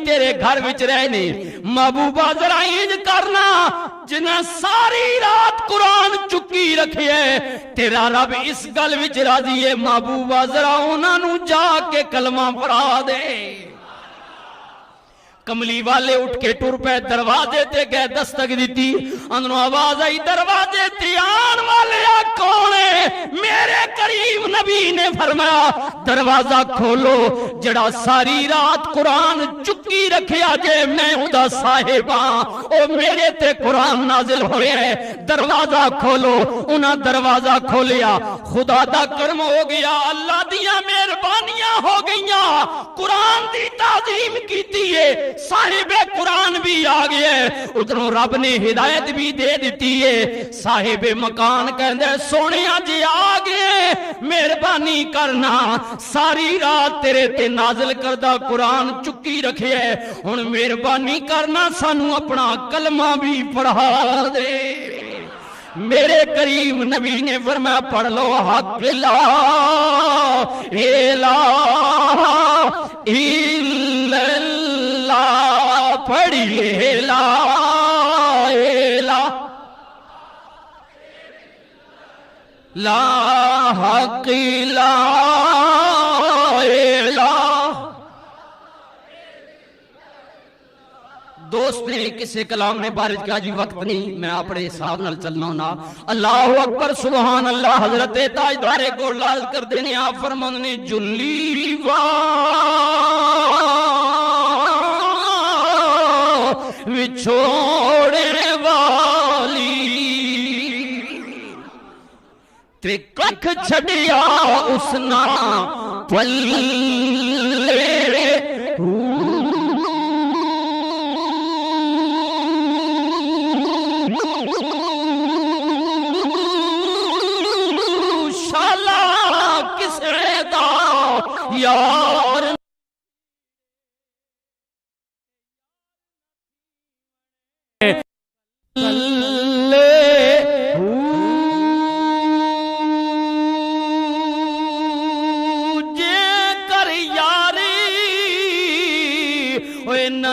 تیرے گھر وچ رہنے محبوبہ ذرا انج کرنا جنہیں ساری رات قرآن چکی رکھے تیرا رب اس گل وچ راضی ہے محبوبہ ذرا انہاں نو جا کے کلمہ پڑھا دے کملی والے اٹھ کے ٹر پہ دروازے تے گئے دستک دیتی اندروں آواز آئی دروازے تے آن والے کون ہے میرے کریم نبی نے فرمایا دروازہ کھولو جڑا ساری رات قرآن چکی رکھیا جے میں ادا صاحباں او میرے تے قرآن نازل ہوئے ہیں دروازہ کھولو انہاں دروازہ کھولیا خدا دا کرم ہو گیا اللہ دیاں مہربانیاں ہو گئیاں قرآن دی تعظیم کیتی ہے صاحب قرآن بھی آگئے ادھروں رب نے ہدایت بھی دے دیتی ہے صاحب مکان کہندے سونیاں جی آگئے مہربانی کرنا ساری رات تیرے تے نازل کردہ قرآن چکی رکھے ہن مہربانی کرنا سانو اپنا کلمہ بھی پڑھا دے میرے کریم نبی نے فرمایا پڑھ لو حق لا الہ الا اللہ پڑھیے لا الہ لا حق لا الہ دوست نے کسی کلام نے بارش کیا جی وقت نہیں میں اپنے حساب نال چلنا ہونا اللہ اکبر سبحان اللہ حضرت تاجدار گولال کر دینے آپ فرمان نے جلی وچھوڑے والی تے ککھ چھڑیا اس نا پلے شالا کس دا یار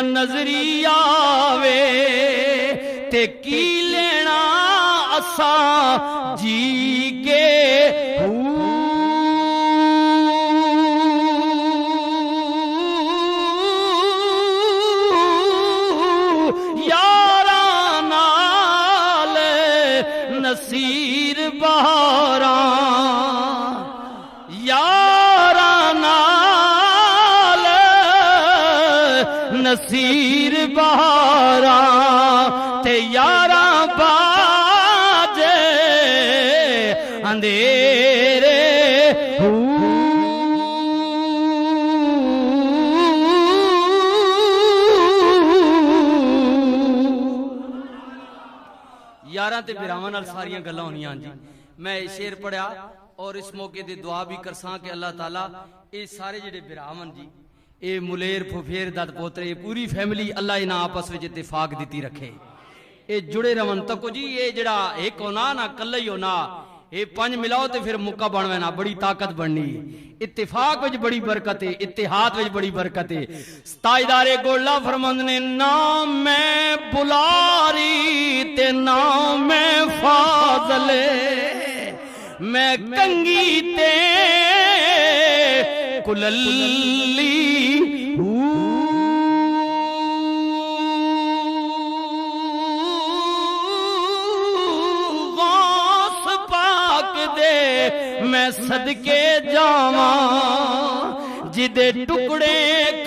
نظری آوے تے کی لینا اساں جی کے یاراں نال نصیر بہاراں یاراں نال نصیر بہاراں تے یاراں باجے اندھیرے یاراں تے براواں نال ساریاں گلاں ہونیاں جی میں شعر پڑھیا اور اس موقع تے دعا بھی کرساں کہ اللہ تعالیٰ اے سارے جڑے براواں جی اے ملیر پھوپھیر داد پوترے پوری فیملی اللہ انہاں آپس وچ اتفاق دیتی رکھے اے جڑے رون تکو جی اے جڑا ایک ہونا نا کلہ ہی ہونا اے پنج ملاؤ تے پھر مکہ بنوینا بڑی طاقت بننی اتفاق وچ بڑی برکت ہے اتحاد وچ بڑی برکت ہے تاجدار گولڑا فرماند نے نام میں بلاری تے نام میں فاضل میں کنگی تے کللی غوث پاک دے میں صدقے جاواں جدے ٹکڑے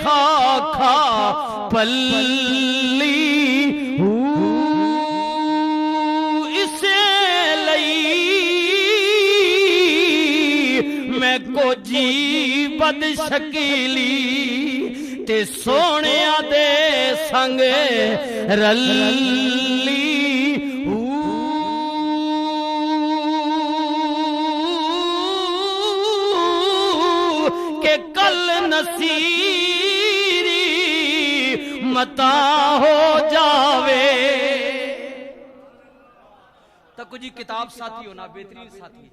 کھا کھا پلی اسے لئی میں کو جی بد شکیلی تے سونیاں دے سنگ رلی کہ کل نصیری متا ہو جاوے تک جی کتاب ساتھی ہونا بہترین ساتھی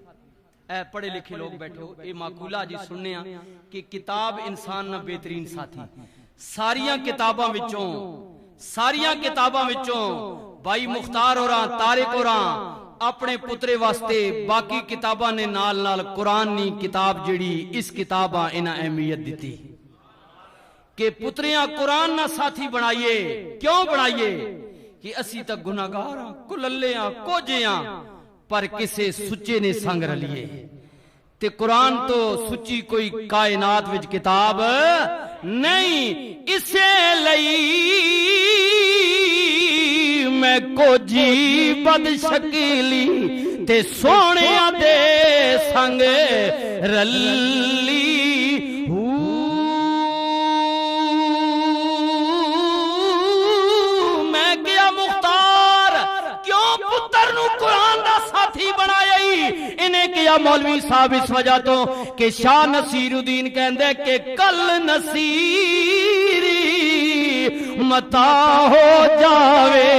اے پڑھے لکھے لوگ بیٹھے ہو اے معقولہ جی سننے ہیں کہ کتاب انسان نہ بہترین ساتھی ਸਾਰੀਆਂ ਕਿਤਾਬਾਂ ਵਿੱਚੋਂ ਭਾਈ ਮੁਖਤਾਰ ਹੋਰਾਂ ਤਾਰਿਕ ਹੋਰਾਂ ਆਪਣੇ ਪੁੱਤਰੇ ਵਾਸਤੇ ਬਾਕੀ ਕਿਤਾਬਾਂ ਨੇ ਨਾਲ ਕੁਰਾਨ ਦੀ ਕਿਤਾਬ ਜਿਹੜੀ ਇਸ ਕਿਤਾਬਾਂ ਇਹਨਾਂ ਅਹਿਮੀਅਤ ਦਿੱਤੀ کہ پتریاں قرآن نہ ساتھی بنائیے. کیوں بنائیے؟ کہ اسی تک گناہگار ہاں، کللے ہاں، کوجے ہاں، پر کسے سچے نے سنگ رلیے. تے قرآن تو سچی کوئی کائنات وچ کتاب نہیں، اسے لئی میں کوجی بد شکیلی تے سونیاں دے سنگ رلی. انہیں کیا مولوی صاحب اس وجہ تو کہ شاہ نصیر الدین کہندے کہ کل نصیری متا ہو جاوے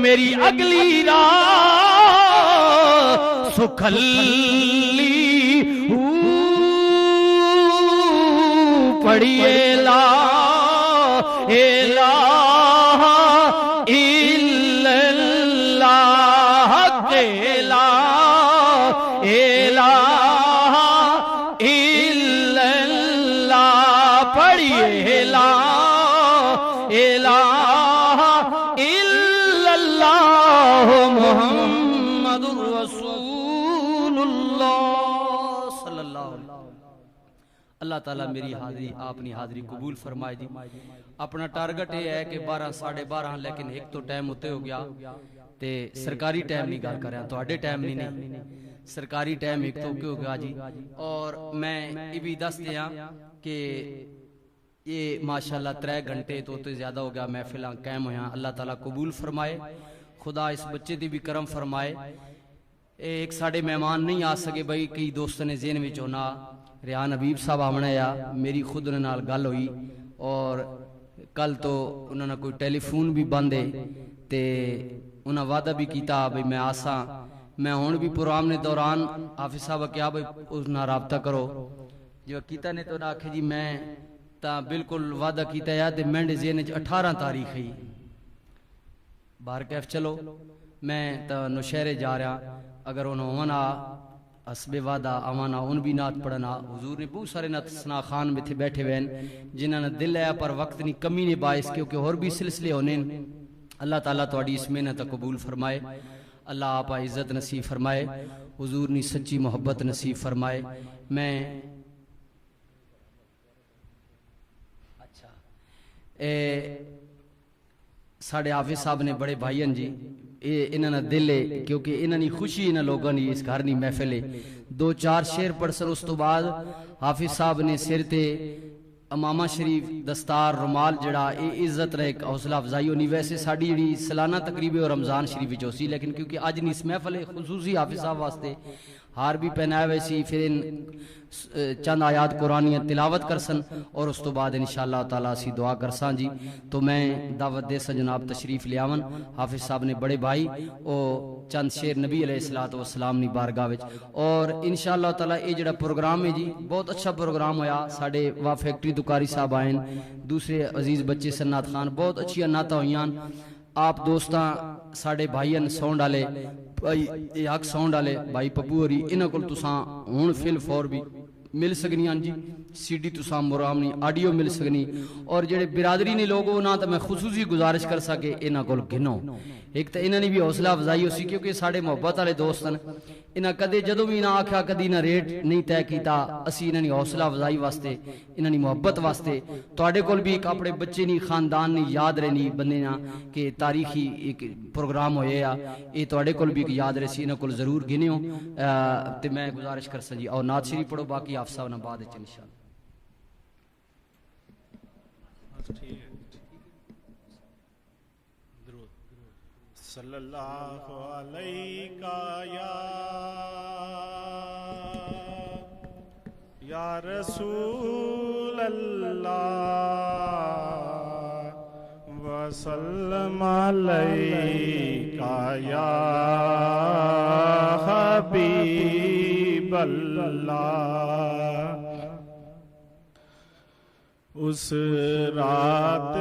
میری اگلی راہ سکھلی پڑھیے لا الہ الا اللہ کے لا الہ الا اللہ پڑھیے لا الہ الا اللہ محمد رسول اللہ صلی اللہ علیہ وسلم. اللہ تعالیٰ میری حاضری اپنی حاضری قبول فرمائے جی. اپنا ٹارگٹ یہ ہے کہ 12 ساڑھے 12 لیکن ایک تو ٹائم ہوتے ہو گیا تے سرکاری ٹائم نہیں گل کر رہا تو آڈے ٹائم نہیں سرکاری ٹائم ایک تو کیوں گیا جی. اور میں یہ بھی دس دیا کہ یہ ماشاءاللہ 3 گھنٹے تو زیادہ ہو گیا محفلیں قائم ہویا. اللہ تعالیٰ قبول فرمائے، خدا اس بچے دی بھی کرم فرمائے. ایک ساڑھے مہمان نہیں آ سکے بھائی کئی دوستوں نے ذہن میں ہونا ریحان حبیب صاحب آمنا یا میری خود نال گل ہوئی اور کل تو انہوں نے کوئی ٹیلی فون بھی بندے تے انہوں نے وعدہ بھی کیتا بھئی میں آساں. میں ہون بھی پروگرام نے دوران حافظ صاحب کیا بھئی اس نہ رابطہ کرو جو کیتا نے تو نہ آکھے جی میں تا بالکل وعدہ کیتا ہے تے میں ذہن 18 تاریخ ہی باہر کیف چلو میں تا نوشہرے جا رہا اگر انہوں ہونا حسب وعدہ آوانا ان بھی نات پڑھنا. حضور نے بہت سارے نات سنا خان میں تھے بیٹھے ہوئے جنہوں نے دل ہے پر وقت نہیں کمی نے باعث کیونکہ اور بھی سلسلے ہونے. اللہ تعالیٰ تواڈی اس محنت قبول فرمائے، اللہ آپ عزت نصیب فرمائے، حضور نے سچی محبت نصیب فرمائے. میں اچھا ساڑھے حافظ صاحب نے بڑے بھائیان جی انہوں نے دل ہے کیونکہ انہوں نے خوشی انہوں لوگوں نے اس گھر نہیں محفل ہے 2-4 شعر پڑھ سر اس تو بعد حافظ صاحب نے سر تے امامہ شریف دستار رمال جڑا اے عزت رہے ایک حوصلہ افزائی ہونی. ویسے ساڑھی جڑی سالانہ تقریبی اور رمضان شریف جو سی لیکن کیونکہ آج نہیں اس محفل خصوصی حافظ صاحب واسطے ہار بھی پہنائے ویسی پھر ان چند آیات قرآنیاں تلاوت کرسن اور اس تو بعد انشاءاللہ تعالیٰ سی دعا کرسان جی. تو میں دعوت دے سا جناب تشریف لیاون حافظ صاحب نے بڑے بھائی او چند شیر نبی علیہ السلام نے بارگاہ وچ اور انشاءاللہ تعالیٰ یہ جڑا پروگرام ہے جی بہت اچھا پروگرام ہویا. ساڑھے واہ فیکٹری دکاری صاحب آئین دوسرے عزیز بچے سنات خان بہت اچھی نعتاں ہوئیاں. آپ دوستاں ساڑھے بھائیان ساؤنڈ والے بھائی حق ساؤنڈ والے بھائی پپو ہوری انہاں کول تساں ہن فل فور بھی مل سکنیاں جی سی ڈی تساں مرامنی آڈیو مل سکنی اور جڑے برادری نے لوگ ہونا تو میں خصوصی گزارش کر سکے انہاں کول گھنو. ایک تو انہاں نے بھی حوصلہ افزائی ہو سی کیونکہ ساڑھے محبت والے دوست ہیں انہاں کدے جدوں بھی نہ آکھیا کدی نہ ریٹ نہیں طے کیتا. اسی انہاں نے حوصلہ افزائی واسطے انہاں نے محبت واسطے تواڈے کول بھی ایک اپنے بچے نہیں خاندان نہیں یاد رہنی بندے نا کہ تاریخی ایک پروگرام ہوئے آ یہ تواڈے کول بھی ایک یاد رہسی انہاں کول ضرور گھنیو تے میں گزارش کرساں جی. اور نعت شریف پڑھو باقی آپ صاحب نہ بعد وچ انشاءاللہ. صلی اللہ علیہ یا رسول اللہ وسلم علیہ یا حبیب اللہ. اس رات